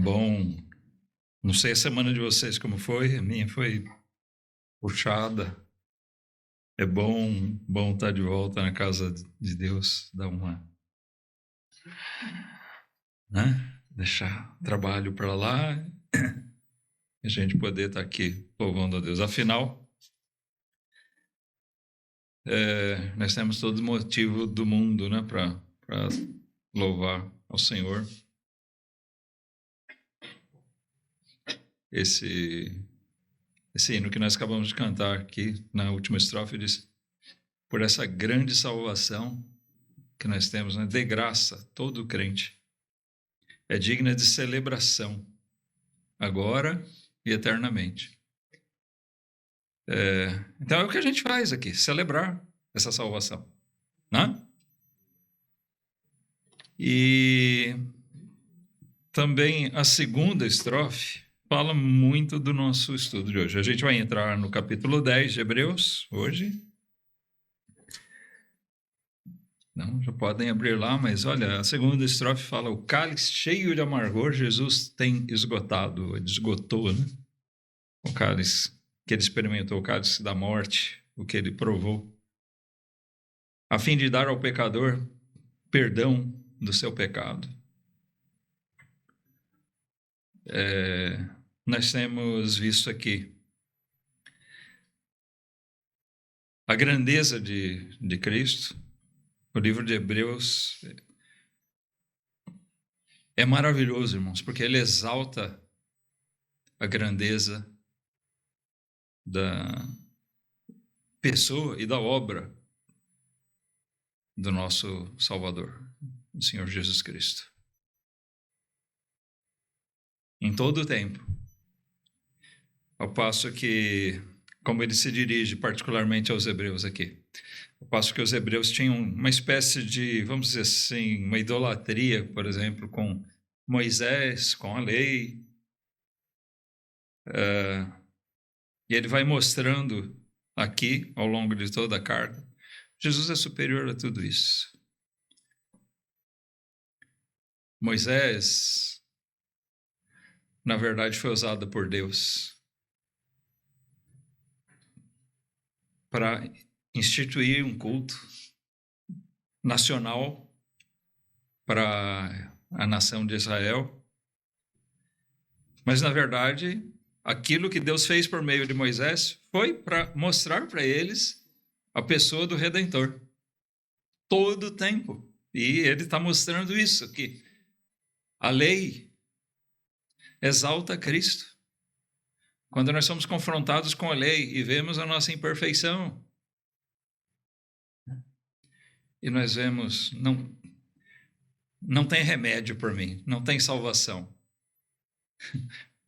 bom. Não sei a semana de vocês como foi, a minha foi puxada. É bom estar de volta na casa de Deus, dar uma, né? Deixar trabalho para lá e a gente poder estar aqui louvando a Deus. Afinal, nós temos todo o motivo do mundo, né, para louvar ao Senhor. Esse hino que nós acabamos de cantar aqui na última estrofe diz: por essa grande salvação que nós temos, né, de graça, todo crente é digna de celebração, agora e eternamente. Então é o que a gente faz aqui, celebrar essa salvação, né? E também a segunda estrofe fala muito do nosso estudo de hoje. A gente vai entrar no capítulo 10 de Hebreus hoje. Não, já podem abrir lá, mas olha, a segunda estrofe fala: o cálice cheio de amargor Jesus tem esgotado, ele esgotou, né? O cálice que ele experimentou, o cálice da morte, o que ele provou, a fim de dar ao pecador perdão do seu pecado. Nós temos visto aqui a grandeza de Cristo. O livro de Hebreus é maravilhoso, irmãos, porque ele exalta a grandeza da pessoa e da obra do nosso Salvador, o Senhor Jesus Cristo. Em todo o tempo. Ao passo que, como ele se dirige particularmente aos hebreus aqui, ao passo que os hebreus tinham uma espécie de, vamos dizer assim, uma idolatria, por exemplo, com Moisés, com a lei. E ele vai mostrando aqui, ao longo de toda a carta, Jesus é superior a tudo isso. Moisés, na verdade, foi usado por Deus para instituir um culto nacional para a nação de Israel. Mas, na verdade, aquilo que Deus fez por meio de Moisés foi para mostrar para eles a pessoa do Redentor. Todo o tempo. E ele está mostrando isso aqui. A lei exalta Cristo. Quando nós somos confrontados com a lei e vemos a nossa imperfeição, e nós vemos, não tem remédio por mim, não tem salvação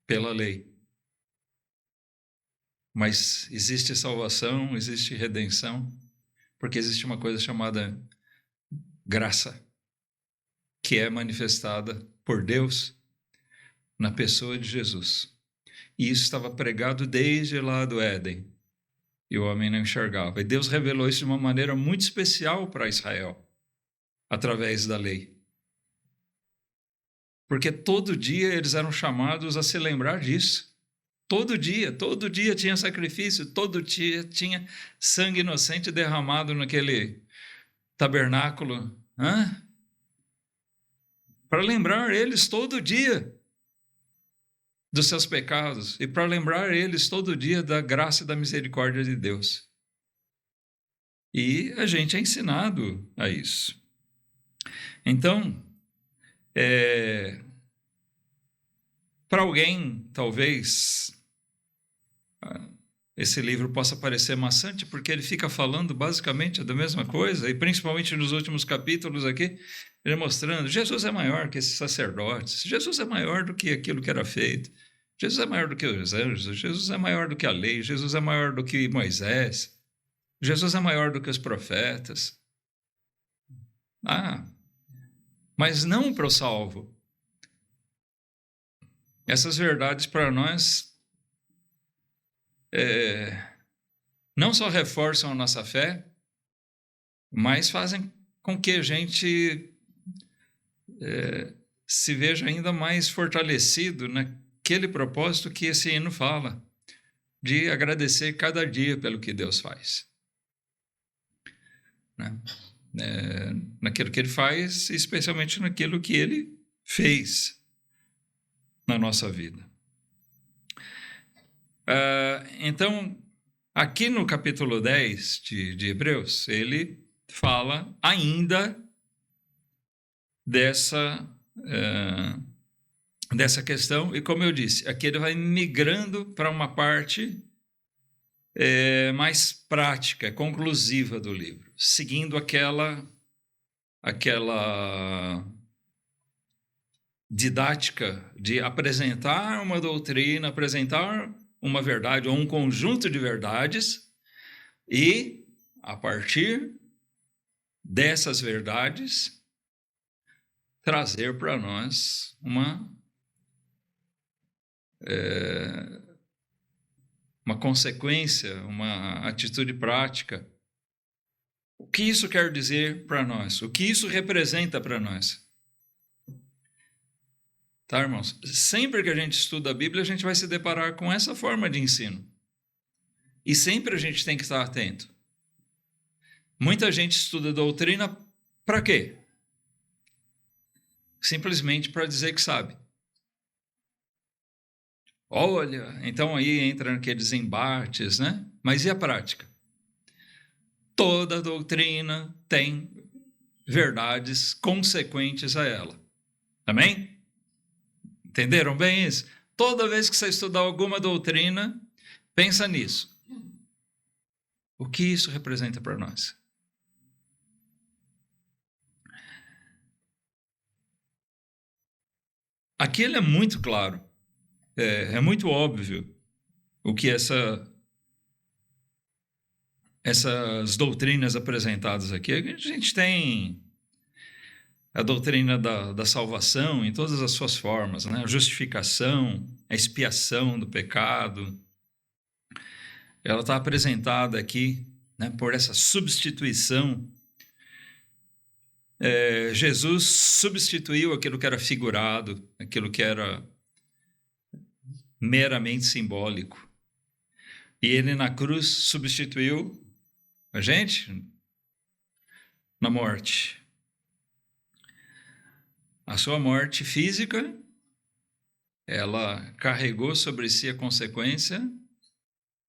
pela lei. Mas existe salvação, existe redenção, porque existe uma coisa chamada graça, que é manifestada por Deus na pessoa de Jesus. E isso estava pregado desde lá do Éden, e o homem não enxergava. E Deus revelou isso de uma maneira muito especial para Israel, através da lei. Porque todo dia eles eram chamados a se lembrar disso. Todo dia tinha sacrifício, todo dia tinha sangue inocente derramado naquele tabernáculo. Para lembrar eles todo dia dos seus pecados e para lembrar eles todo dia da graça e da misericórdia de Deus. E a gente é ensinado a isso. Então, para alguém, talvez, esse livro possa parecer maçante, porque ele fica falando basicamente da mesma coisa, e principalmente nos últimos capítulos aqui, ele mostrando: Jesus é maior que esses sacerdotes, Jesus é maior do que aquilo que era feito, Jesus é maior do que os anjos, Jesus é maior do que a lei, Jesus é maior do que Moisés, Jesus é maior do que os profetas. Mas não para o salvo. Essas verdades para nós não só reforçam a nossa fé, mas fazem com que a gente se veja ainda mais fortalecido naquele propósito que esse hino fala, de agradecer cada dia pelo que Deus faz. Né? Naquilo que Ele faz, especialmente naquilo que Ele fez na nossa vida. Então, aqui no capítulo 10 de Hebreus, ele fala ainda dessa questão, e como eu disse, aqui ele vai migrando para uma parte mais prática, conclusiva do livro, seguindo aquela didática de apresentar uma doutrina, apresentar uma verdade ou um conjunto de verdades e, a partir dessas verdades, trazer para nós uma consequência, uma atitude prática. O que isso quer dizer para nós? O que isso representa para nós? Tá, irmãos? Sempre que a gente estuda a Bíblia, a gente vai se deparar com essa forma de ensino. E sempre a gente tem que estar atento. Muita gente estuda doutrina para quê? Simplesmente para dizer que sabe. Olha, então aí entram aqueles embates, né? Mas e a prática? Toda doutrina tem verdades consequentes a ela. Amém? Entenderam bem isso? Toda vez que você estudar alguma doutrina, pensa nisso. O que isso representa para nós? Aqui ele é muito claro, é muito óbvio o que essas doutrinas apresentadas aqui. A gente tem a doutrina da salvação em todas as suas formas, né? A justificação, a expiação do pecado. Ela está apresentada aqui, né, por essa substituição. Jesus substituiu aquilo que era figurado, aquilo que era meramente simbólico. E ele na cruz substituiu a gente na morte. A sua morte física, ela carregou sobre si a consequência,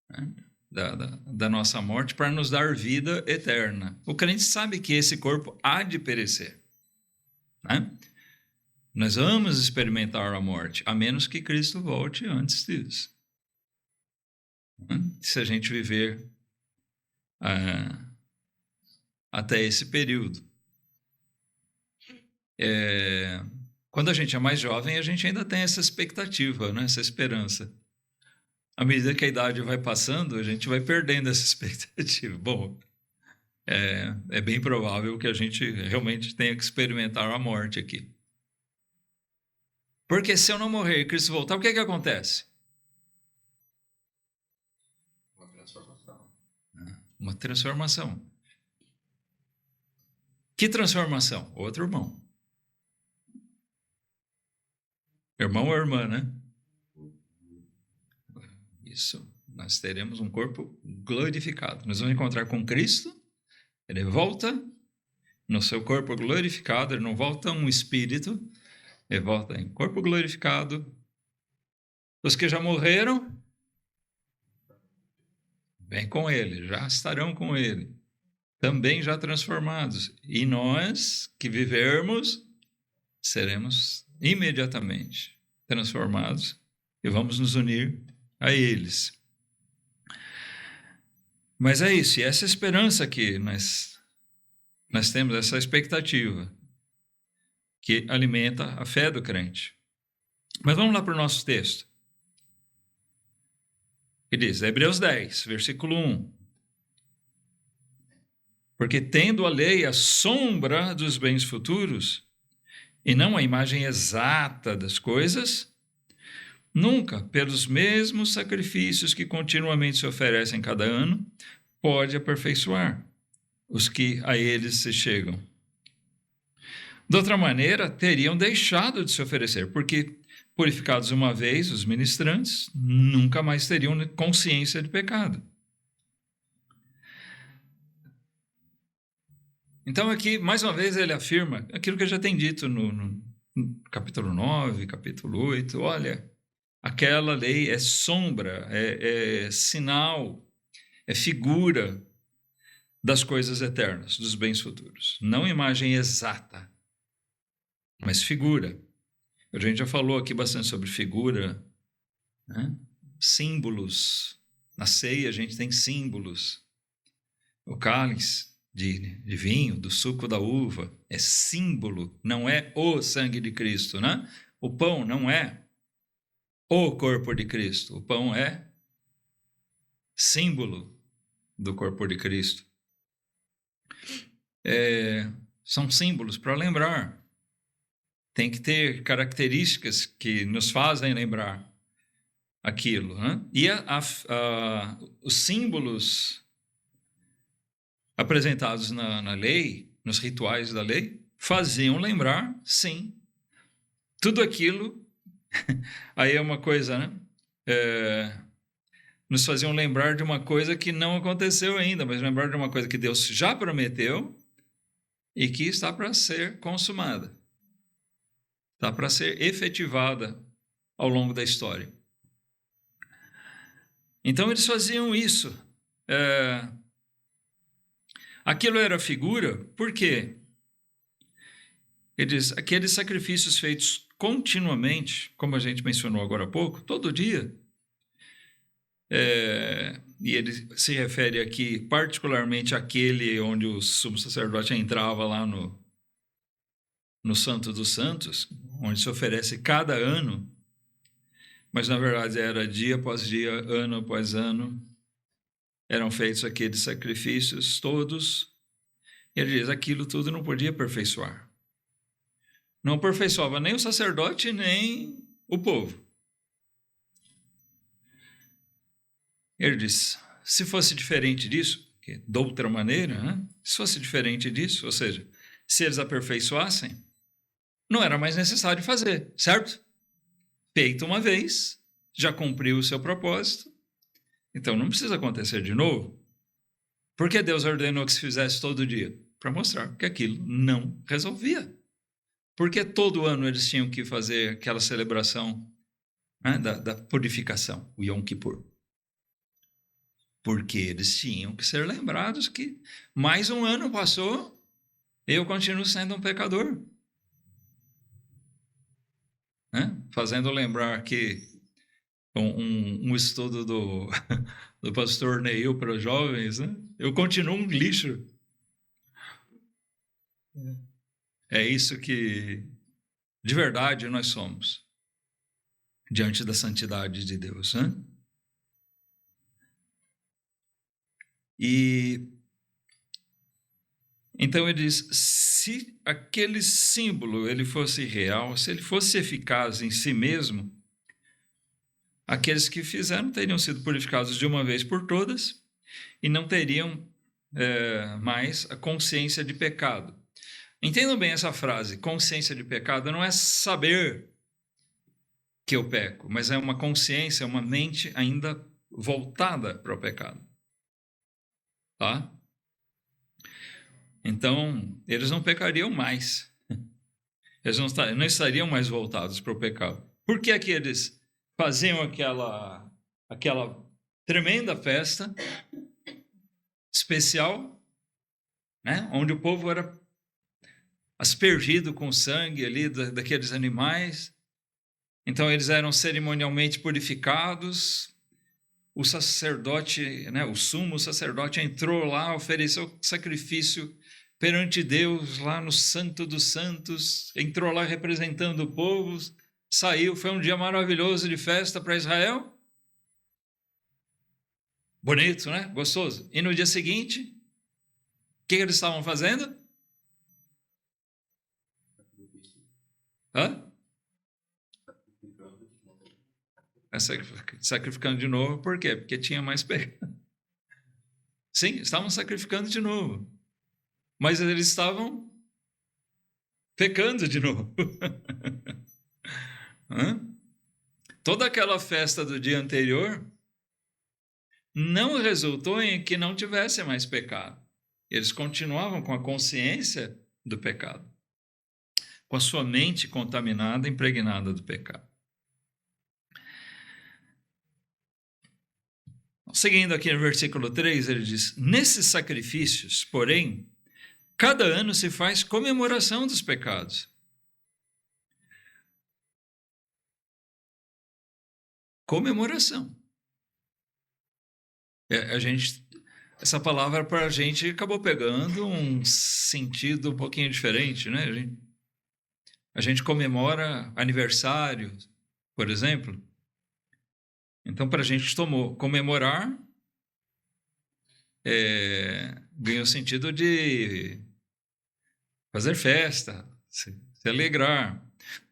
né, da nossa morte para nos dar vida eterna. O crente sabe que esse corpo há de perecer. Né? Nós vamos experimentar a morte, a menos que Cristo volte antes disso. Se a gente viver até esse período. Quando a gente é mais jovem, a gente ainda tem essa expectativa, né? Essa esperança. À medida que a idade vai passando, a gente vai perdendo essa expectativa. Bom, é bem provável que a gente realmente tenha que experimentar a morte aqui. Porque se eu não morrer e Cristo voltar, o que acontece? Uma transformação. Que transformação? Outro irmão. Irmão ou irmã, né? Isso. Nós teremos um corpo glorificado. Nós vamos encontrar com Cristo. Ele volta no seu corpo glorificado. Ele não volta um espírito. Ele volta em corpo glorificado. Os que já morreram, vem com ele, já estarão com ele. Também já transformados. E nós que vivermos, seremos imediatamente transformados e vamos nos unir a eles. Mas é isso, e essa esperança que nós temos, essa expectativa que alimenta a fé do crente. Mas vamos lá para o nosso texto. Que diz, Hebreus 10, versículo 1. Porque tendo a lei a sombra dos bens futuros, e não a imagem exata das coisas, nunca, pelos mesmos sacrifícios que continuamente se oferecem cada ano, pode aperfeiçoar os que a eles se chegam. De outra maneira, teriam deixado de se oferecer, porque, purificados uma vez, os ministrantes nunca mais teriam consciência de pecado. Então, aqui, mais uma vez, ele afirma aquilo que eu já tenho dito no capítulo 9, capítulo 8. Olha, aquela lei é sombra, é sinal, é figura das coisas eternas, dos bens futuros. Não imagem exata, mas figura. A gente já falou aqui bastante sobre figura, né? Símbolos. Na ceia a gente tem símbolos. O cálice de vinho, do suco da uva, é símbolo, não é o sangue de Cristo, né? O pão não é o corpo de Cristo, o pão é símbolo do corpo de Cristo. São símbolos para lembrar. Tem que ter características que nos fazem lembrar aquilo, né? E os símbolos apresentados na lei, nos rituais da lei, faziam lembrar, sim, tudo aquilo. Aí é uma coisa, né? Nos faziam lembrar de uma coisa que não aconteceu ainda, mas lembrar de uma coisa que Deus já prometeu e que está para ser consumada. Está para ser efetivada ao longo da história. Então eles faziam isso. Aquilo era figura, por quê? Ele diz, aqueles sacrifícios feitos continuamente, como a gente mencionou agora há pouco, todo dia. E ele se refere aqui particularmente àquele onde o sumo sacerdote entrava lá no Santo dos Santos, onde se oferece cada ano, mas na verdade era dia após dia, ano após ano, eram feitos aqueles sacrifícios todos. E ele diz, aquilo tudo não podia aperfeiçoar. Não aperfeiçoava nem o sacerdote, nem o povo. Ele diz, se fosse diferente disso, que de outra maneira, né? Se fosse diferente disso, ou seja, se eles aperfeiçoassem, não era mais necessário fazer, certo? Feito uma vez, já cumpriu o seu propósito, então não precisa acontecer de novo. Por que Deus ordenou que se fizesse todo dia? Para mostrar que aquilo não resolvia. Porque todo ano eles tinham que fazer aquela celebração, né, da purificação, o Yom Kippur. Porque eles tinham que ser lembrados que mais um ano passou, eu continuo sendo um pecador. Né? Fazendo lembrar que um estudo do pastor Neil para os jovens, né? Eu continuo um lixo. É isso que, de verdade, nós somos, diante da santidade de Deus. Né? E então ele diz, se aquele símbolo ele fosse real, se ele fosse eficaz em si mesmo, aqueles que fizeram teriam sido purificados de uma vez por todas e não teriam mais a consciência de pecado. Entendam bem essa frase, consciência de pecado não é saber que eu peco, mas é uma consciência, uma mente ainda voltada para o pecado. Tá? Então, eles não pecariam mais. Eles não estariam mais voltados para o pecado. Por que é que eles faziam aquela tremenda festa especial, né? Onde o povo era aspergido com sangue ali daqueles animais? Então, eles eram cerimonialmente purificados. O sacerdote, né, o sumo sacerdote entrou lá, ofereceu sacrifício perante Deus lá no Santo dos Santos, entrou lá representando o povo, saiu, foi um dia maravilhoso de festa para Israel. Bonito, né? Gostoso. E no dia seguinte, o que eles estavam fazendo? Sacrificando de novo, por quê? Porque tinha mais pecado. Sim, estavam sacrificando de novo. Mas eles estavam pecando de novo. Toda aquela festa do dia anterior não resultou em que não tivesse mais pecado. Eles continuavam com a consciência do pecado, com a sua mente contaminada, impregnada do pecado. Seguindo aqui no versículo 3, ele diz: nesses sacrifícios, porém, cada ano se faz comemoração dos pecados. Comemoração. Essa palavra para a gente acabou pegando um sentido um pouquinho diferente, né? A gente comemora aniversário, por exemplo. Então, para a gente comemorar, ganhou o sentido de fazer festa, se alegrar.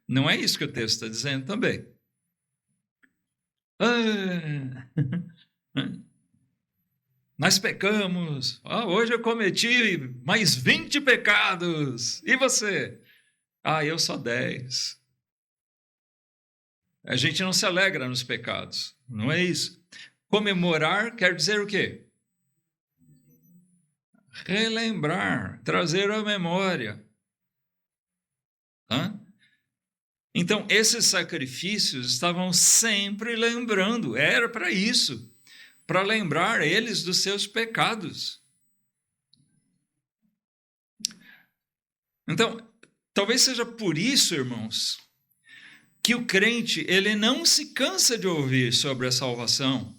Não é isso que o texto está dizendo também. Nós pecamos. Hoje eu cometi mais 20 pecados. E você? Eu só 10. A gente não se alegra nos pecados. Não é isso. Comemorar quer dizer o quê? Relembrar, trazer à memória. Então, esses sacrifícios estavam sempre lembrando. Era para isso. Para lembrar eles dos seus pecados. Então, talvez seja por isso, irmãos, que o crente, ele não se cansa de ouvir sobre a salvação.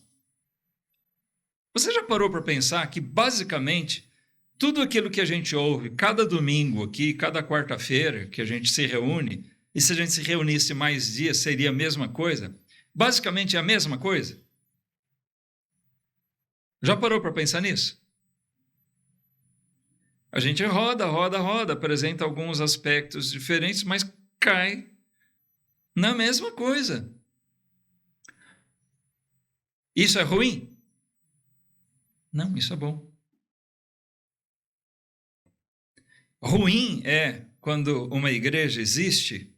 Você já parou para pensar que, basicamente, tudo aquilo que a gente ouve cada domingo aqui, cada quarta-feira que a gente se reúne, e se a gente se reunisse mais dias, seria a mesma coisa? Basicamente é a mesma coisa? Já parou para pensar nisso? A gente roda, apresenta alguns aspectos diferentes, mas cai na mesma coisa. Isso é ruim? Não, isso é bom. Ruim é quando uma igreja existe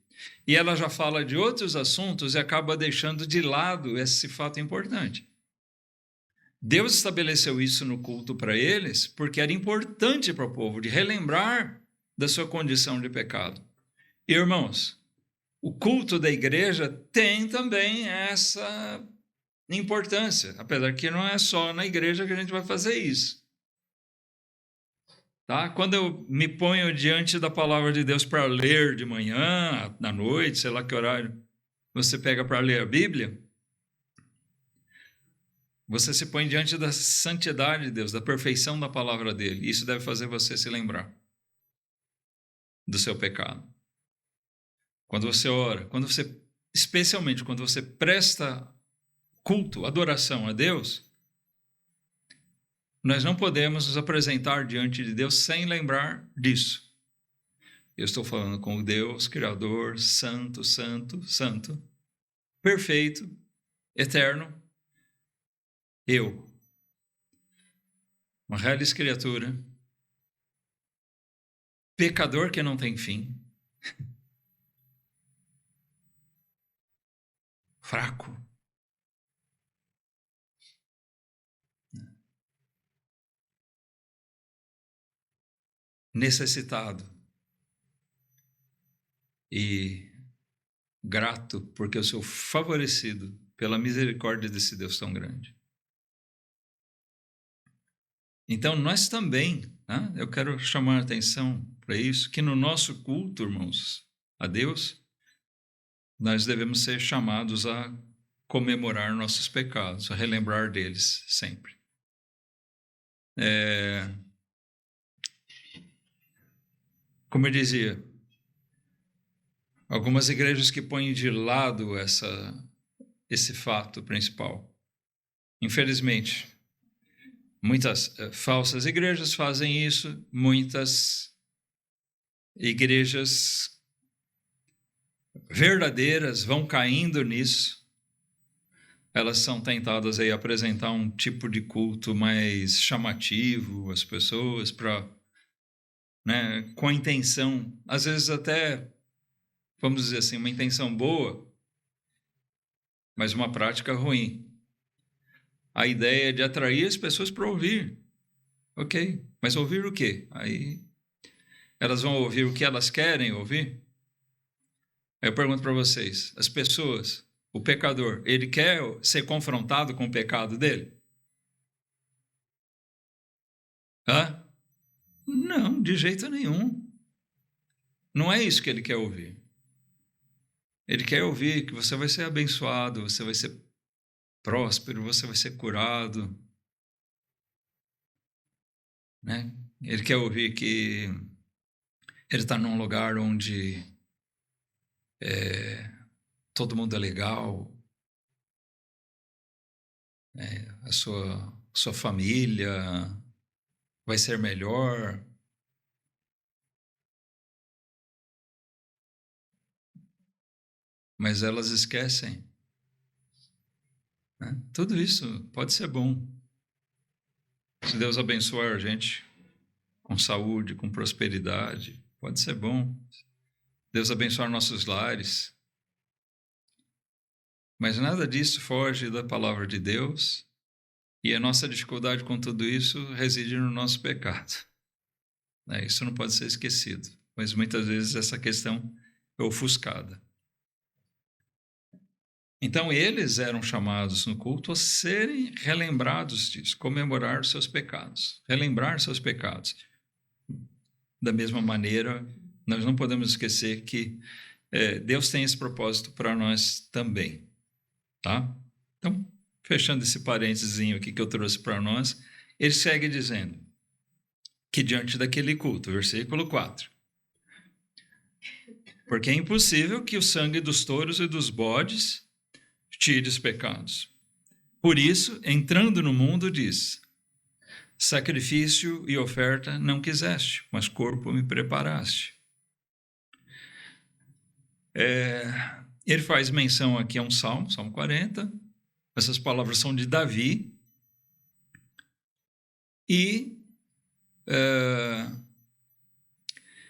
e ela já fala de outros assuntos e acaba deixando de lado esse fato importante. Deus estabeleceu isso no culto para eles porque era importante para o povo de relembrar da sua condição de pecado. E, irmãos, o culto da igreja tem também essa importância, apesar que não é só na igreja que a gente vai fazer isso. Tá? Quando eu me ponho diante da palavra de Deus para ler de manhã, à noite, sei lá que horário você pega para ler a Bíblia, você se põe diante da santidade de Deus, da perfeição da palavra dele. Isso deve fazer você se lembrar do seu pecado. Quando você ora, especialmente quando você presta culto, adoração a Deus, nós não podemos nos apresentar diante de Deus sem lembrar disso. Eu estou falando com o Deus Criador, santo, santo, santo, perfeito, eterno. Eu, uma reles criatura, pecador que não tem fim, fraco, necessitado e grato porque eu sou favorecido pela misericórdia desse Deus tão grande. Então, nós também, eu quero chamar a atenção para isso, que no nosso culto, irmãos, a Deus, nós devemos ser chamados a comemorar nossos pecados, a relembrar deles sempre. Como eu dizia, algumas igrejas que põem de lado esse fato principal. Infelizmente, muitas falsas igrejas fazem isso, muitas igrejas verdadeiras vão caindo nisso. Elas são tentadas a apresentar um tipo de culto mais chamativo às pessoas para né, com a intenção, às vezes até, vamos dizer assim, uma intenção boa, mas uma prática ruim. A ideia é de atrair as pessoas para ouvir. Ok, mas ouvir o quê? Aí elas vão ouvir o que elas querem ouvir? Aí eu pergunto para vocês, as pessoas, o pecador, ele quer ser confrontado com o pecado dele? Hã? Não, de jeito nenhum. Não é isso que ele quer ouvir. Ele quer ouvir que você vai ser abençoado, você vai ser próspero, você vai ser curado, né? Ele quer ouvir que ele está num lugar onde todo mundo é legal, a sua família vai ser melhor. Mas elas esquecem, né? Tudo isso pode ser bom. Se Deus abençoar a gente com saúde, com prosperidade, pode ser bom. Deus abençoar nossos lares. Mas nada disso foge da palavra de Deus, e a nossa dificuldade com tudo isso reside no nosso pecado. Isso não pode ser esquecido, mas muitas vezes essa questão é ofuscada. Então, eles eram chamados no culto a serem relembrados disso, comemorar seus pecados, relembrar seus pecados. Da mesma maneira, nós não podemos esquecer que Deus tem esse propósito para nós também, tá? Então, fechando esse parênteses aqui que eu trouxe para nós, ele segue dizendo que diante daquele culto, versículo 4, porque é impossível que o sangue dos touros e dos bodes tire os pecados. Por isso, entrando no mundo, diz: sacrifício e oferta não quiseste, mas corpo me preparaste. Ele faz menção aqui a um salmo, Salmo 40. Essas palavras são de Davi. E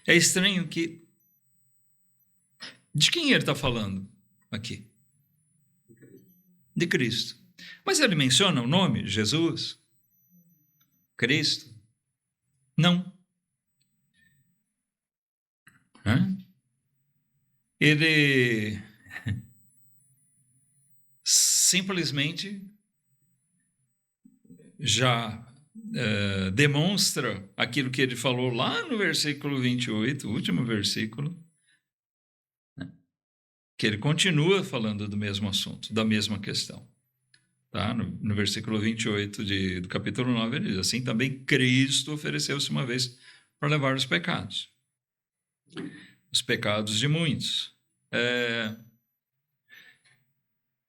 é estranho que... De quem ele está falando aqui? De Cristo. Mas ele menciona o nome, Jesus? Cristo? Não. Ele simplesmente já demonstra aquilo que ele falou lá no versículo 28, o último versículo, né? Que ele continua falando do mesmo assunto, da mesma questão. Tá? No versículo 28 do capítulo 9, ele diz: assim também Cristo ofereceu-se uma vez para levar os pecados de muitos.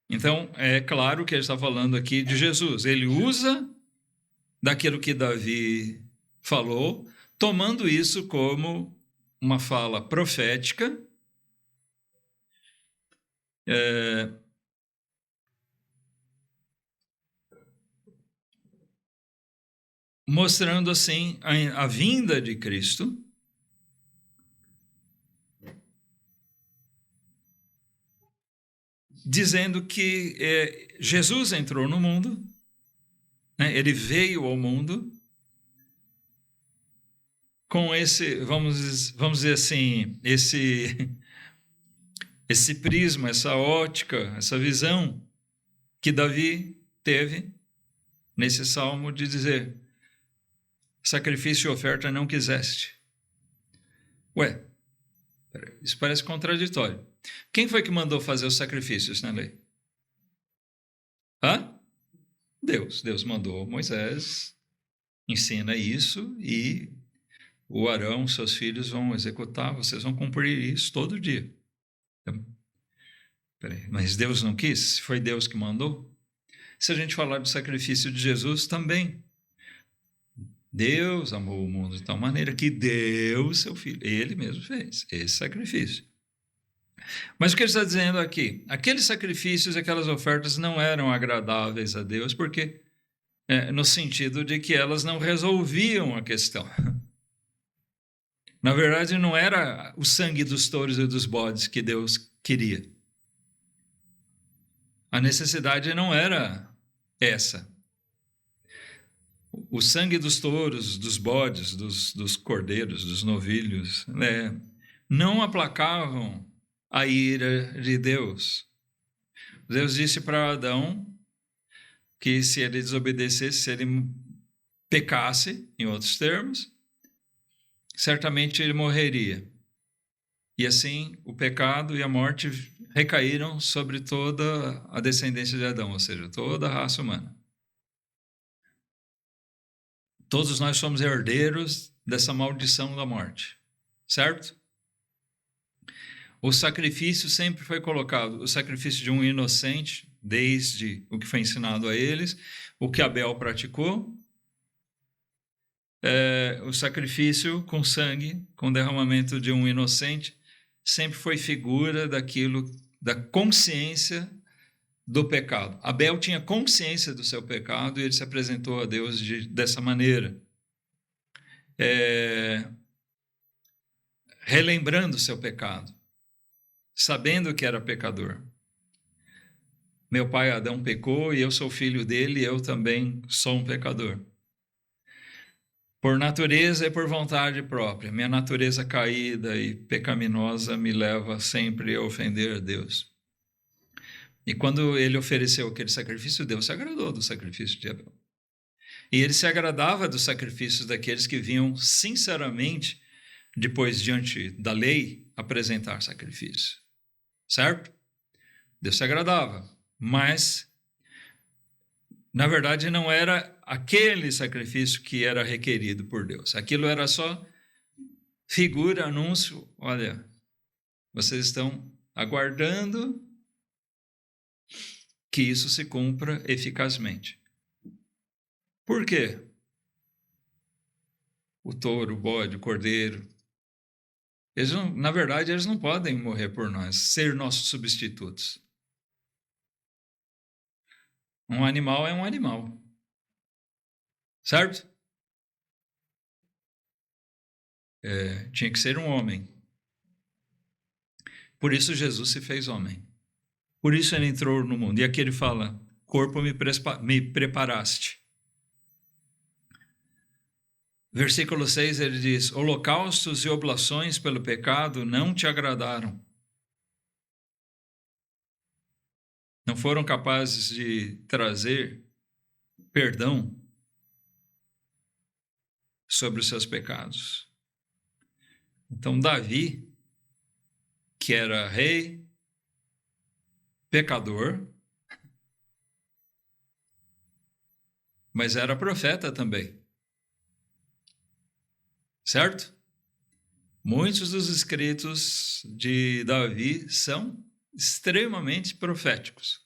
Então, é claro que ele está falando aqui de Jesus. Ele usa daquilo que Davi falou, tomando isso como uma fala profética, mostrando assim a vinda de Cristo, dizendo que Jesus entrou no mundo, né? Ele veio ao mundo com esse, vamos dizer assim, esse prisma, essa ótica, essa visão que Davi teve nesse salmo de dizer: sacrifício e oferta não quiseste. Ué, isso parece contraditório. Quem foi que mandou fazer os sacrifícios na lei? Deus mandou Moisés, ensina isso, e o Arão, seus filhos vão executar, vocês vão cumprir isso todo dia. Então, mas Deus não quis? Foi Deus que mandou? Se a gente falar do sacrifício de Jesus também, Deus amou o mundo de tal maneira que deu seu filho. Ele mesmo fez esse sacrifício. Mas o que ele está dizendo aqui? Aqueles sacrifícios, aquelas ofertas não eram agradáveis a Deus, porque no sentido de que elas não resolviam a questão. Na verdade, não era o sangue dos touros e dos bodes que Deus queria. A necessidade não era essa. O sangue dos touros, dos bodes, dos cordeiros, dos novilhos, né, não aplacavam a ira de Deus. Deus disse para Adão que se ele desobedecesse, se ele pecasse, em outros termos, certamente ele morreria. E assim, o pecado e a morte recaíram sobre toda a descendência de Adão, ou seja, toda a raça humana. Todos nós somos herdeiros dessa maldição da morte, certo? O sacrifício sempre foi colocado, o sacrifício de um inocente, desde o que foi ensinado a eles, o que Abel praticou, o sacrifício com sangue, com derramamento de um inocente, sempre foi figura daquilo, da consciência do pecado. Abel tinha consciência do seu pecado e ele se apresentou a Deus dessa maneira, relembrando o seu pecado, sabendo que era pecador. Meu pai Adão pecou e eu sou filho dele e eu também sou um pecador. Por natureza e por vontade própria. Minha natureza caída e pecaminosa me leva sempre a ofender a Deus. E quando ele ofereceu aquele sacrifício, Deus se agradou do sacrifício de Abel. E ele se agradava dos sacrifícios daqueles que vinham sinceramente, depois diante da lei, apresentar sacrifício. Certo? Deus se agradava, mas na verdade não era aquele sacrifício que era requerido por Deus. Aquilo era só figura, anúncio. Olha, vocês estão aguardando que isso se cumpra eficazmente. Por quê? O touro, o bode, o cordeiro, eles não, na verdade, eles não podem morrer por nós, ser nossos substitutos. Um animal é um animal. Certo? Tinha que ser um homem. Por isso Jesus se fez homem. Por isso ele entrou no mundo. E aqui ele fala, corpo me preparaste. Versículo 6 ele diz, holocaustos e oblações pelo pecado não te agradaram. Não foram capazes de trazer perdão sobre os seus pecados. Então Davi, que era rei, pecador, mas era profeta também. Certo? Muitos dos escritos de Davi são extremamente proféticos.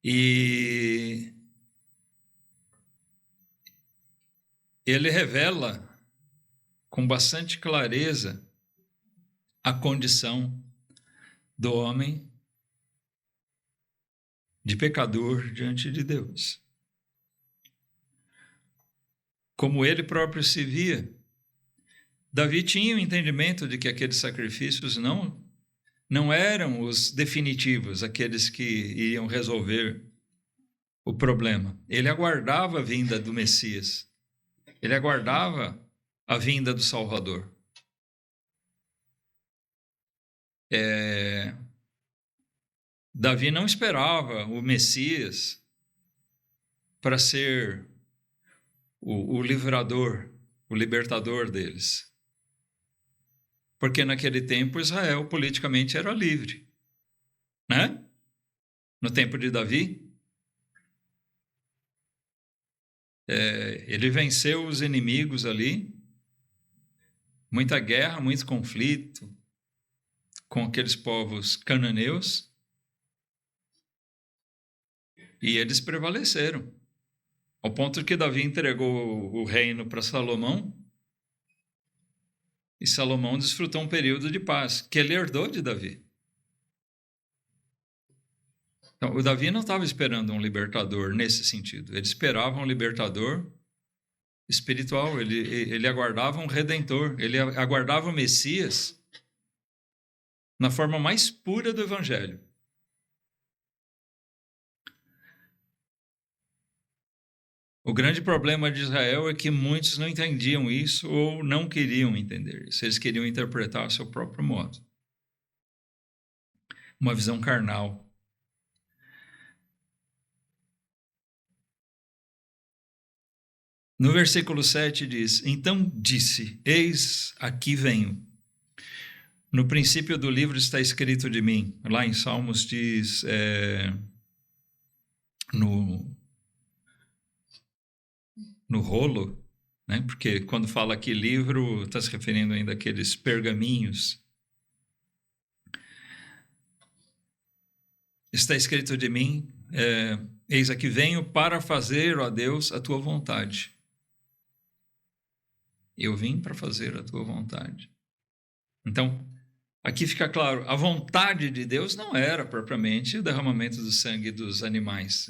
E ele revela com bastante clareza a condição do homem de pecador diante de Deus. Como ele próprio se via, Davi tinha o entendimento de que aqueles sacrifícios não eram os definitivos, aqueles que iriam resolver o problema. Ele aguardava a vinda do Messias. Ele aguardava a vinda do Salvador. Davi não esperava o Messias para ser o livrador, o libertador deles. Porque naquele tempo Israel politicamente era livre, né? No tempo de Davi, ele venceu os inimigos ali, muita guerra, muito conflito com aqueles povos cananeus, e eles prevaleceram, ao ponto que Davi entregou o reino para Salomão, e Salomão desfrutou um período de paz, que ele herdou de Davi. Então, o Davi não estava esperando um libertador nesse sentido. Ele esperava um libertador espiritual, ele aguardava um redentor, ele aguardava o Messias na forma mais pura do evangelho. O grande problema de Israel é que muitos não entendiam isso ou não queriam entender isso. Eles queriam interpretar ao seu próprio modo. Uma visão carnal. No versículo 7 diz: então disse, eis aqui venho. No princípio do livro está escrito de mim. Lá em Salmos diz, no rolo, né? Porque quando fala aqui livro, está se referindo ainda àqueles pergaminhos. Está escrito de mim, eis aqui venho para fazer, ó Deus, a tua vontade. Eu vim para fazer a tua vontade. Então, aqui fica claro, a vontade de Deus não era propriamente o derramamento do sangue dos animais.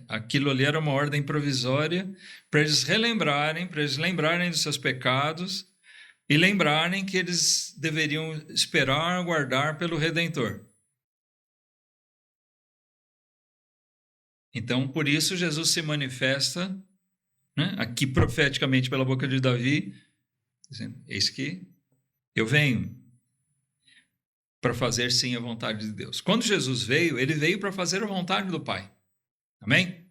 Aquilo ali era uma ordem provisória para eles lembrarem dos seus pecados e lembrarem que eles deveriam esperar, aguardar pelo Redentor. Então, por isso, Jesus se manifesta, né, aqui profeticamente pela boca de Davi, dizendo, eis que eu venho para fazer sim a vontade de Deus. Quando Jesus veio, ele veio para fazer a vontade do Pai. Amém?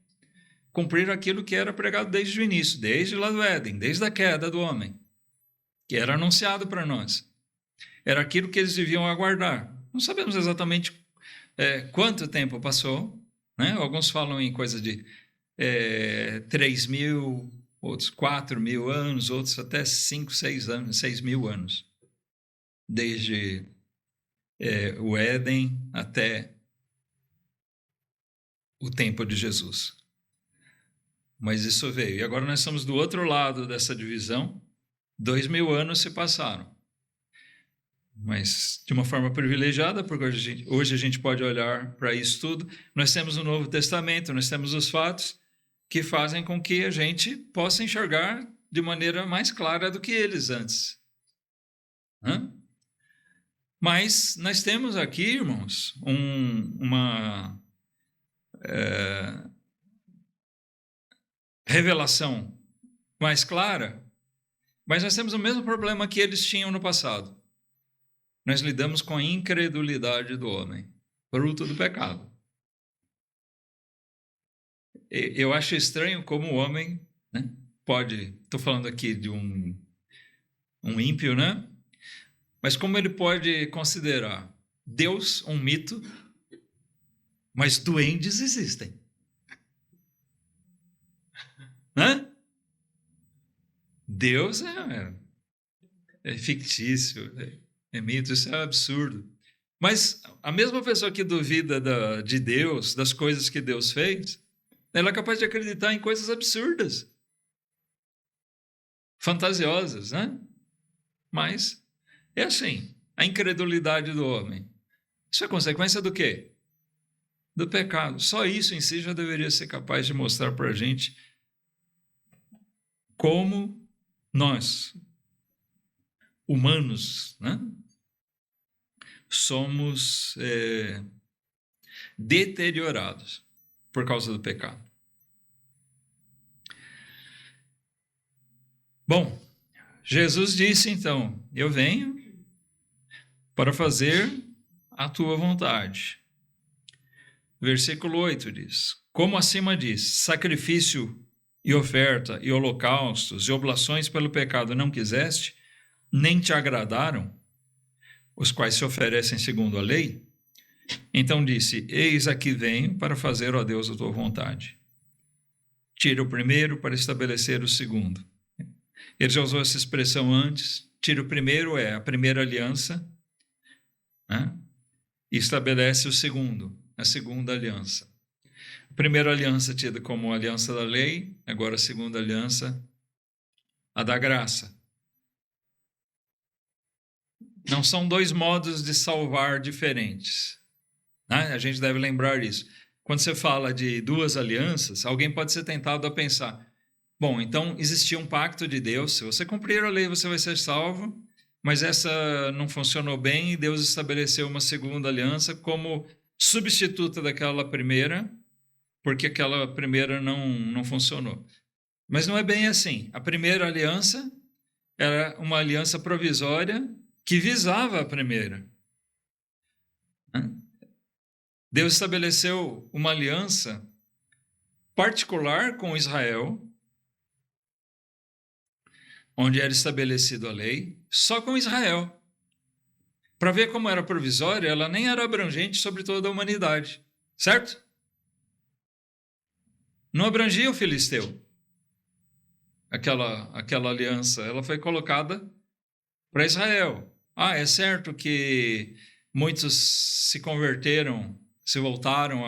Cumprir aquilo que era pregado desde o início, desde lá do Éden, desde a queda do homem, que era anunciado para nós. Era aquilo que eles deviam aguardar. Não sabemos exatamente quanto tempo passou, né? Alguns falam em coisa de 3.000, outros 4.000 anos, outros até 5, 6 anos, 6.000 anos. Desde o Éden até o tempo de Jesus. Mas isso veio. E agora nós estamos do outro lado dessa divisão. 2.000 anos se passaram. Mas de uma forma privilegiada, porque hoje a gente pode olhar para isso tudo. Nós temos o Novo Testamento, nós temos os fatos que fazem com que a gente possa enxergar de maneira mais clara do que eles antes. Mas nós temos aqui, irmãos, uma revelação mais clara, mas nós temos o mesmo problema que eles tinham no passado. Nós lidamos com a incredulidade do homem, fruto do pecado. Eu acho estranho como o homem, né, pode, estou falando aqui de um ímpio, né? Mas como ele pode considerar Deus um mito, mas duendes existem? Hã? Deus é fictício, é mito, isso é absurdo. Mas a mesma pessoa que duvida de Deus, das coisas que Deus fez, ela é capaz de acreditar em coisas absurdas, fantasiosas, né? Mas é assim, a incredulidade do homem. Isso é consequência do quê? Do pecado. Só isso em si já deveria ser capaz de mostrar para a gente como nós, humanos, né, somos deteriorados por causa do pecado. Bom, Jesus disse então, eu venho para fazer a tua vontade. Versículo 8 diz, como acima diz, sacrifício e oferta e holocaustos e oblações pelo pecado não quiseste, nem te agradaram, os quais se oferecem segundo a lei, então disse, eis aqui venho para fazer, ó Deus, a tua vontade. Tira o primeiro para estabelecer o segundo. Ele já usou essa expressão antes, tira o primeiro é a primeira aliança, né? E estabelece o segundo, a segunda aliança. A primeira aliança tida como a aliança da lei, agora a segunda aliança, a da graça. Não são dois modos de salvar diferentes, né? A gente deve lembrar isso. Quando você fala de duas alianças, alguém pode ser tentado a pensar, Bom, então existia um pacto de Deus. Se você cumprir a lei, você vai ser salvo. Mas essa não funcionou bem e Deus estabeleceu uma segunda aliança como substituta daquela primeira, porque aquela primeira não funcionou. Mas não é bem assim. A primeira aliança era uma aliança provisória que visava a primeira. Deus estabeleceu uma aliança particular com Israel, onde era estabelecida a lei, só com Israel. Para ver como era provisória, ela nem era abrangente sobre toda a humanidade, certo? Não abrangia o filisteu. Aquela aliança, ela foi colocada para Israel. É certo que muitos se converteram, se voltaram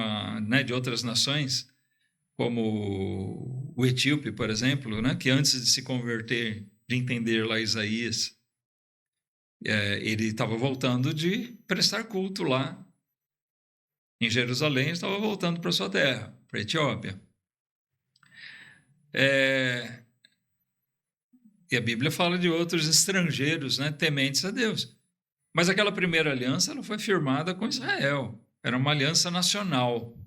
de outras nações, como o etíope, por exemplo, que antes de se converter, de entender lá Isaías, ele estava voltando de prestar culto lá em Jerusalém, estava voltando para sua terra, para a Etiópia. E a Bíblia fala de outros estrangeiros, tementes a Deus. Mas aquela primeira aliança ela foi firmada com Israel. Era uma aliança nacional.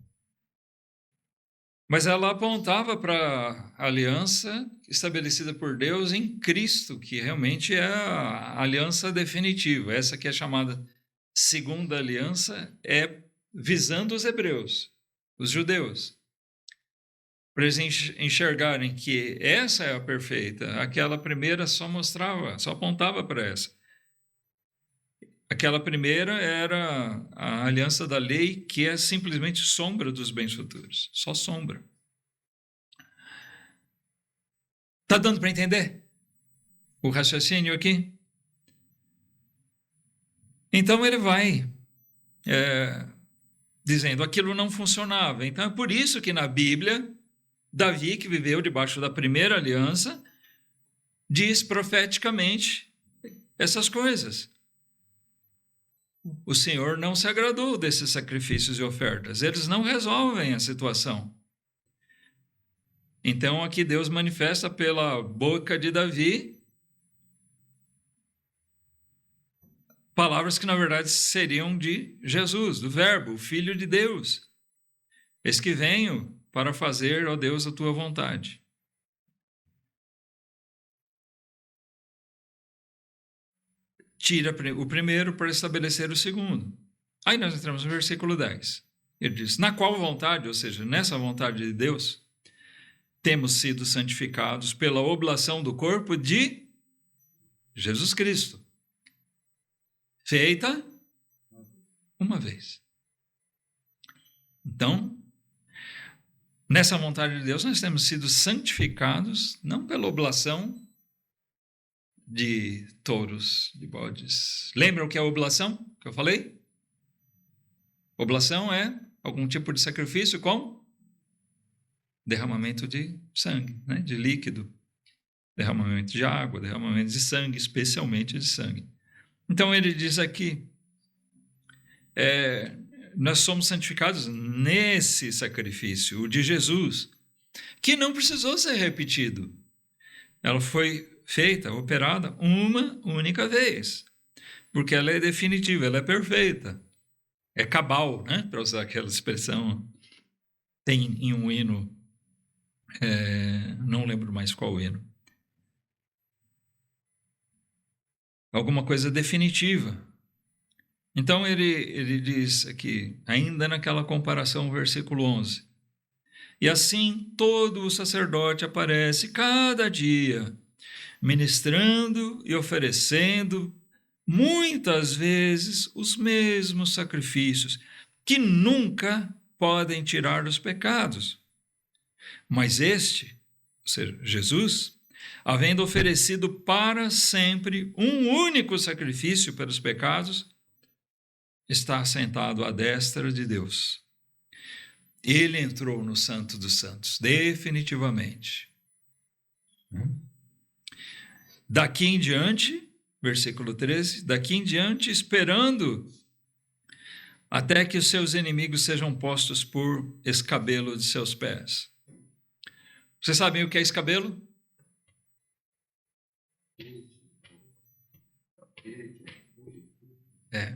Mas ela apontava para a aliança estabelecida por Deus em Cristo, que realmente é a aliança definitiva. Essa que é chamada segunda aliança é visando os hebreus, os judeus. Para eles enxergarem que essa é a perfeita, aquela primeira só apontava para essa. Aquela primeira era a aliança da lei, que é simplesmente sombra dos bens futuros, só sombra. Está dando para entender o raciocínio aqui? Então ele vai dizendo aquilo não funcionava. Então é por isso que na Bíblia, Davi, que viveu debaixo da primeira aliança, diz profeticamente essas coisas. O Senhor não se agradou desses sacrifícios e ofertas. Eles não resolvem a situação. Então, aqui Deus manifesta pela boca de Davi palavras que, na verdade, seriam de Jesus, do Verbo, o Filho de Deus. Eis que venho para fazer, ó Deus, a tua vontade. Tira o primeiro para estabelecer o segundo. Aí nós entramos no versículo 10. Ele diz, na qual vontade, ou seja, nessa vontade de Deus, temos sido santificados pela oblação do corpo de Jesus Cristo, feita uma vez. Então, nessa vontade de Deus, nós temos sido santificados, não pela oblação de touros, de bodes. Lembram o que é a oblação que eu falei? Oblação é algum tipo de sacrifício com derramamento de sangue, de líquido, derramamento de água, derramamento de sangue, especialmente de sangue. Então ele diz aqui, nós somos santificados nesse sacrifício, o de Jesus, que não precisou ser repetido. Ela foi feita, operada uma única vez, porque ela é definitiva, ela é perfeita. É cabal, para usar aquela expressão, tem em um hino, não lembro mais qual hino. Alguma coisa definitiva. Então ele diz aqui, ainda naquela comparação, versículo 11, e assim todo o sacerdote aparece cada dia, ministrando e oferecendo muitas vezes os mesmos sacrifícios, que nunca podem tirar os pecados. Mas este, ou seja, Jesus, havendo oferecido para sempre um único sacrifício pelos pecados, está sentado à destra de Deus. Ele entrou no Santo dos Santos, definitivamente. Daqui em diante, versículo 13, daqui em diante, esperando até que os seus inimigos sejam postos por escabelo de seus pés. Vocês sabem o que é escabelo?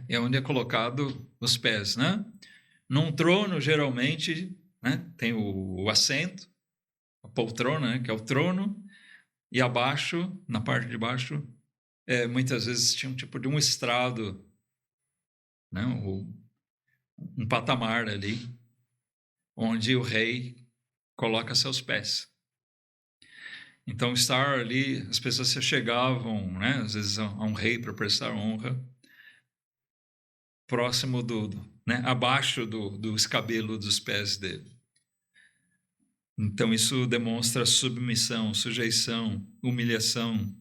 É onde é colocado os pés, né? Num trono, geralmente, né, tem o assento, a poltrona, né, que é o trono, e abaixo, na parte de baixo, muitas vezes tinha um tipo de um estrado, né, um patamar ali, onde o rei coloca seus pés. Então, estar ali, as pessoas se chegavam, né, às vezes, a um rei para prestar honra, próximo né, abaixo do escabelo dos pés dele. Então, isso demonstra submissão, sujeição, humilhação.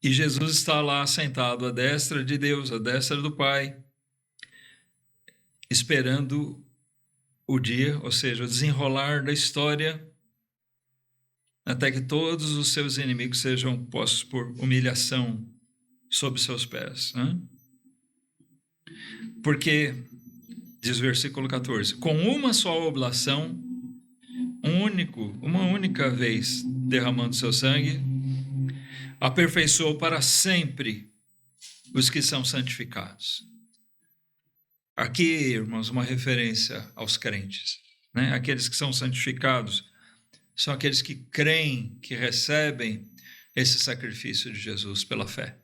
E Jesus está lá sentado à destra de Deus, à destra do Pai, esperando o dia, ou seja, o desenrolar da história, até que todos os seus inimigos sejam postos por humilhação sob seus pés. Né? Porque, diz o versículo 14, com uma só oblação, uma única vez derramando seu sangue, aperfeiçoou para sempre os que são santificados. Aqui, irmãos, uma referência aos crentes, né? Aqueles que são santificados são aqueles que creem, que recebem esse sacrifício de Jesus pela fé.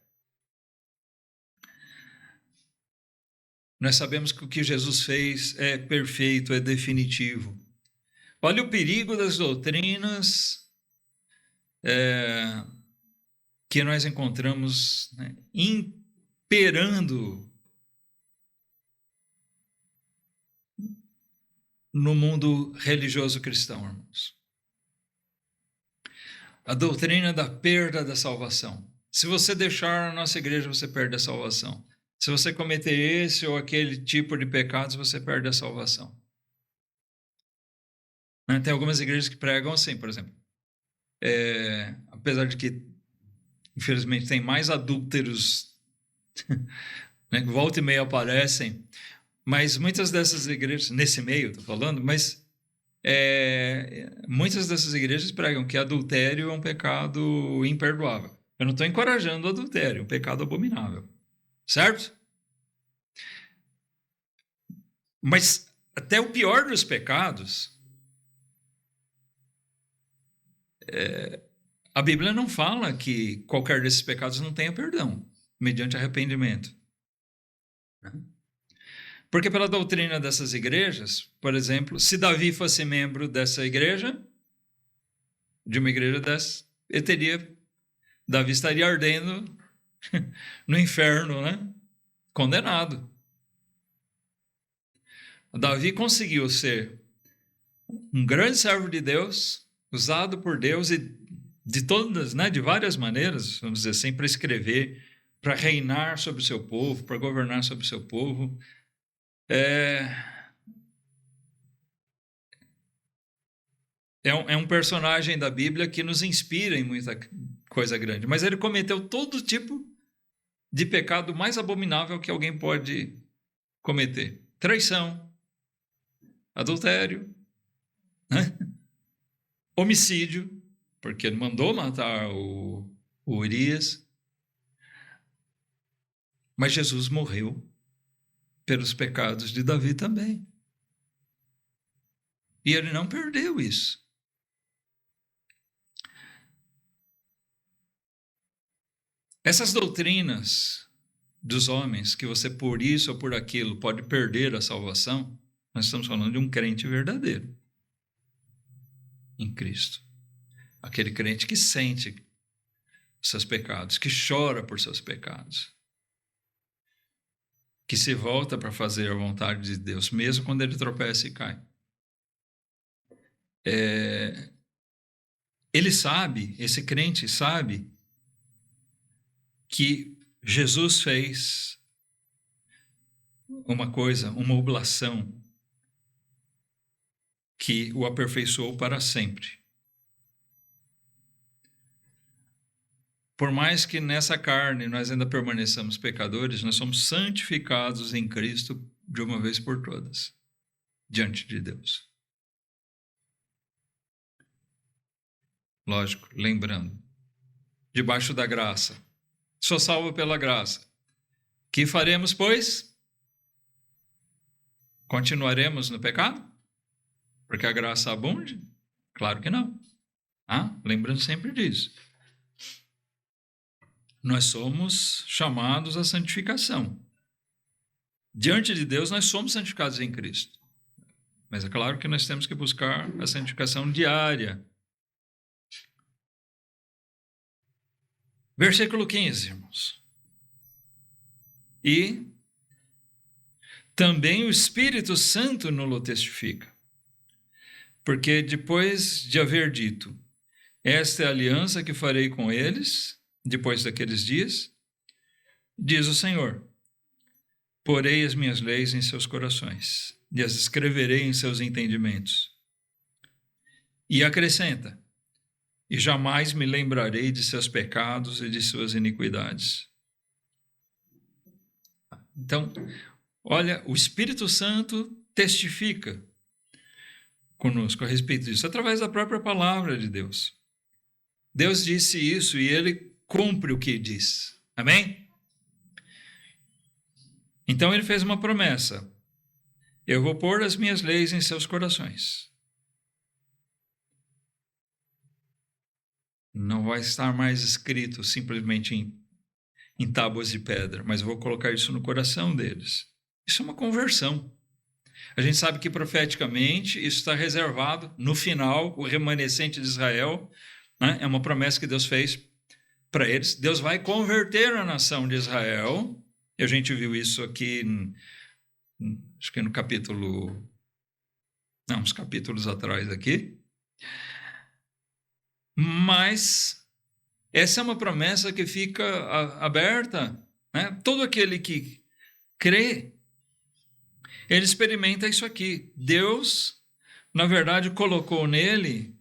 Nós sabemos que o que Jesus fez é perfeito, é definitivo. Olha o perigo das doutrinas que nós encontramos, né, imperando no mundo religioso cristão, irmãos. A doutrina da perda da salvação. Se você deixar a nossa igreja, você perde a salvação. Se você cometer esse ou aquele tipo de pecados, você perde a salvação. Tem algumas igrejas que pregam assim, por exemplo. Apesar de que, infelizmente, tem mais adúlteros, né, que volta e meia aparecem, mas muitas dessas igrejas, nesse meio, estou falando, mas muitas dessas igrejas pregam que adultério é um pecado imperdoável. Eu não estou encorajando o adultério, é um pecado abominável. Certo? Mas até o pior dos pecados, a Bíblia não fala que qualquer desses pecados não tenha perdão, mediante arrependimento. Porque pela doutrina dessas igrejas, por exemplo, se Davi fosse membro dessa igreja, de uma igreja dessa, Davi estaria ardendo no inferno, né? Condenado. Davi conseguiu ser um grande servo de Deus, usado por Deus e de todas, né, de várias maneiras, vamos dizer assim, para escrever, para reinar sobre o seu povo, para governar sobre o seu povo. É um personagem da Bíblia que nos inspira em muita coisa grande, mas ele cometeu todo tipo de pecado mais abominável que alguém pode cometer. Traição, adultério, né? Homicídio, porque ele mandou matar o Urias. Mas Jesus morreu pelos pecados de Davi também. E ele não perdeu isso. Essas doutrinas dos homens, que você por isso ou por aquilo pode perder a salvação, nós estamos falando de um crente verdadeiro em Cristo. Aquele crente que sente seus pecados, que chora por seus pecados, que se volta para fazer a vontade de Deus, mesmo quando ele tropeça e cai. Ele sabe, esse crente sabe, que Jesus fez uma oblação que o aperfeiçoou para sempre. Por mais que nessa carne nós ainda permaneçamos pecadores, nós somos santificados em Cristo de uma vez por todas. diante de Deus. Lógico, lembrando, debaixo da graça, sou salvo pela graça. Que faremos, pois? Continuaremos no pecado? Porque a graça abunde? Claro que não. Lembrando sempre disso. Nós somos chamados à santificação. Diante de Deus, nós somos santificados em Cristo. Mas é claro que nós temos que buscar a santificação diária. Versículo 15, irmãos. E também o Espírito Santo nos testifica. Porque depois de haver dito, esta é a aliança que farei com eles, depois daqueles dias, diz o Senhor, porei as minhas leis em seus corações, e as escreverei em seus entendimentos. E acrescenta, e jamais me lembrarei de seus pecados e de suas iniquidades. Então, olha, o Espírito Santo testifica conosco a respeito disso, através da própria palavra de Deus. Deus disse isso e ele cumpre o que diz. Amém? Então ele fez uma promessa. Eu vou pôr as minhas leis em seus corações. Não vai estar mais escrito simplesmente em tábuas de pedra, mas eu vou colocar isso no coração deles. Isso é uma conversão. A gente sabe que profeticamente isso está reservado no final, o remanescente de Israel, né? É uma promessa que Deus fez para eles. Deus vai converter a nação de Israel. E a gente viu isso aqui, acho que no capítulo... Não, uns capítulos atrás aqui. Mas essa é uma promessa que fica aberta, né? Todo aquele que crê, ele experimenta isso aqui. Deus, na verdade, colocou nele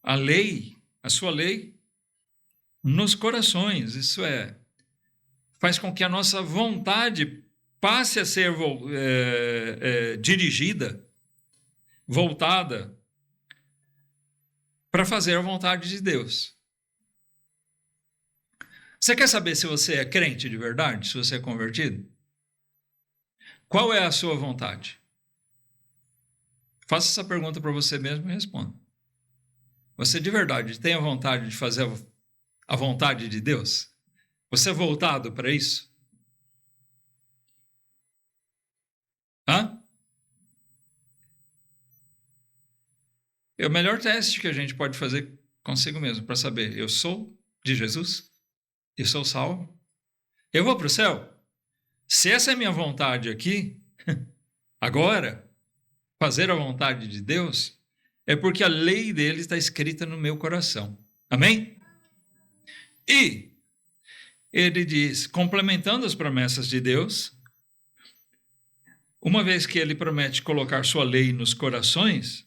a lei, a sua lei, nos corações. Isso faz com que a nossa vontade passe a ser dirigida, voltada para fazer a vontade de Deus. Você quer saber se você é crente de verdade, se você é convertido? Qual é a sua vontade? Faça essa pergunta para você mesmo e responda. Você de verdade tem a vontade de fazer a vontade de Deus? Você é voltado para isso? É o melhor teste que a gente pode fazer consigo mesmo, para saber, eu sou de Jesus? Eu sou salvo? Eu vou para o céu? Se essa é a minha vontade aqui, agora, fazer a vontade de Deus, é porque a lei dele está escrita no meu coração. Amém? E ele diz, complementando as promessas de Deus, uma vez que ele promete colocar sua lei nos corações,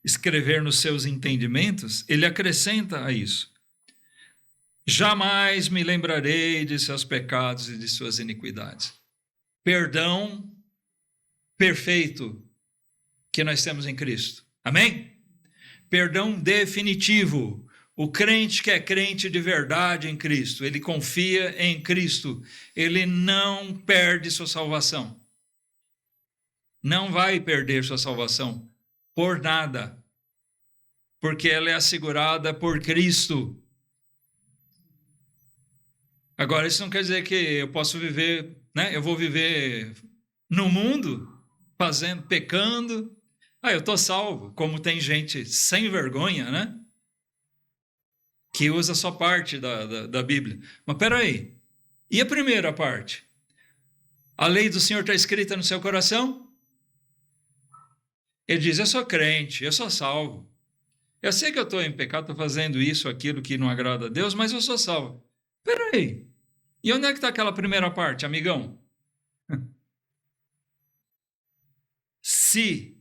escrever nos seus entendimentos, ele acrescenta a isso. Jamais me lembrarei de seus pecados e de suas iniquidades. Perdão perfeito que nós temos em Cristo. Amém? Perdão definitivo. O crente que é crente de verdade em Cristo, ele confia em Cristo, ele não perde sua salvação. Não vai perder sua salvação por nada, porque ela é assegurada por Cristo. Agora, isso não quer dizer que eu posso viver, né? Eu vou viver no mundo, pecando. Eu estou salvo, como tem gente sem vergonha, né? Que usa só parte da Bíblia. Mas peraí, e a primeira parte? A lei do Senhor está escrita no seu coração? Ele diz, eu sou crente, eu sou salvo. Eu sei que eu estou em pecado, estou fazendo isso, aquilo que não agrada a Deus, mas eu sou salvo. Peraí, e onde é que está aquela primeira parte, amigão? Se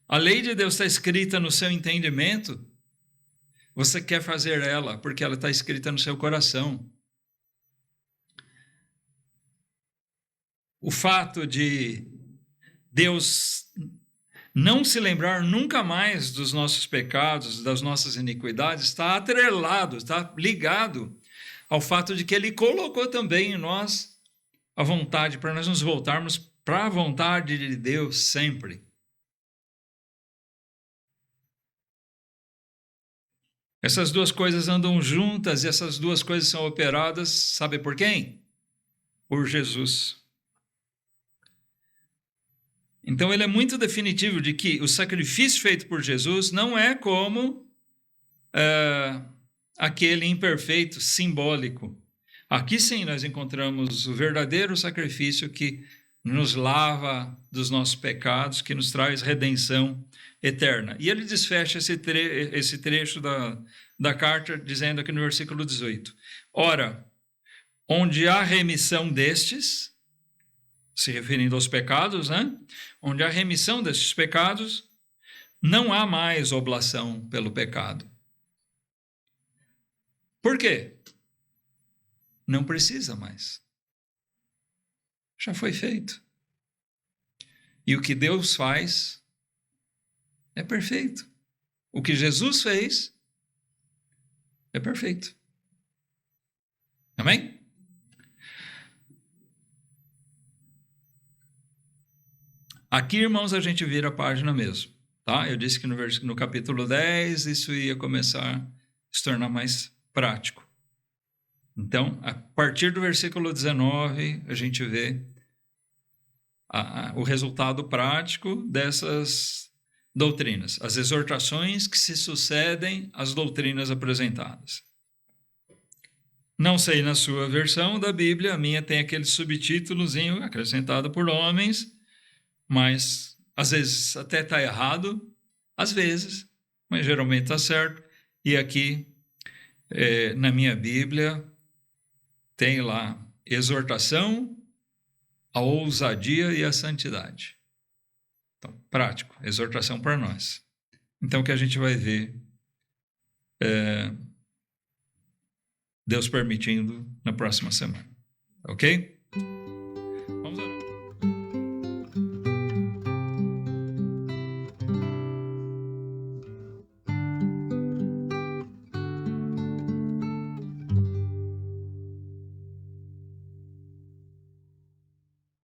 a lei de Deus está escrita no seu entendimento, você quer fazer ela, porque ela está escrita no seu coração. O fato de Deus não se lembrar nunca mais dos nossos pecados, das nossas iniquidades, está atrelado, está ligado ao fato de que Ele colocou também em nós a vontade, para nós nos voltarmos para a vontade de Deus sempre. Essas duas coisas andam juntas e essas duas coisas são operadas, sabe por quem? Por Jesus. Então ele é muito definitivo de que o sacrifício feito por Jesus não é como aquele imperfeito, simbólico. Aqui sim nós encontramos o verdadeiro sacrifício que nos lava dos nossos pecados, que nos traz redenção eterna. E ele desfecha esse trecho da carta dizendo aqui no versículo 18: Ora, onde há remissão destes, se referindo aos pecados, né? Onde há remissão destes pecados, não há mais oblação pelo pecado. Por quê? Não precisa mais. Já foi feito. E o que Deus faz é perfeito. O que Jesus fez é perfeito. Amém? Aqui, irmãos, a gente vira a página mesmo. Tá? Eu disse que no capítulo 10 isso ia começar a se tornar mais prático. Então, a partir do versículo 19, a gente vê o resultado prático dessas doutrinas, as exortações que se sucedem às doutrinas apresentadas. Não sei na sua versão da Bíblia, a minha tem aquele subtítulozinho acrescentado por homens, mas às vezes até está errado, às vezes, mas geralmente está certo. E aqui, na minha Bíblia, tem lá exortação, a ousadia e a santidade. Então, prático, exortação para nós. Então, o que a gente vai ver, Deus permitindo, na próxima semana. Ok?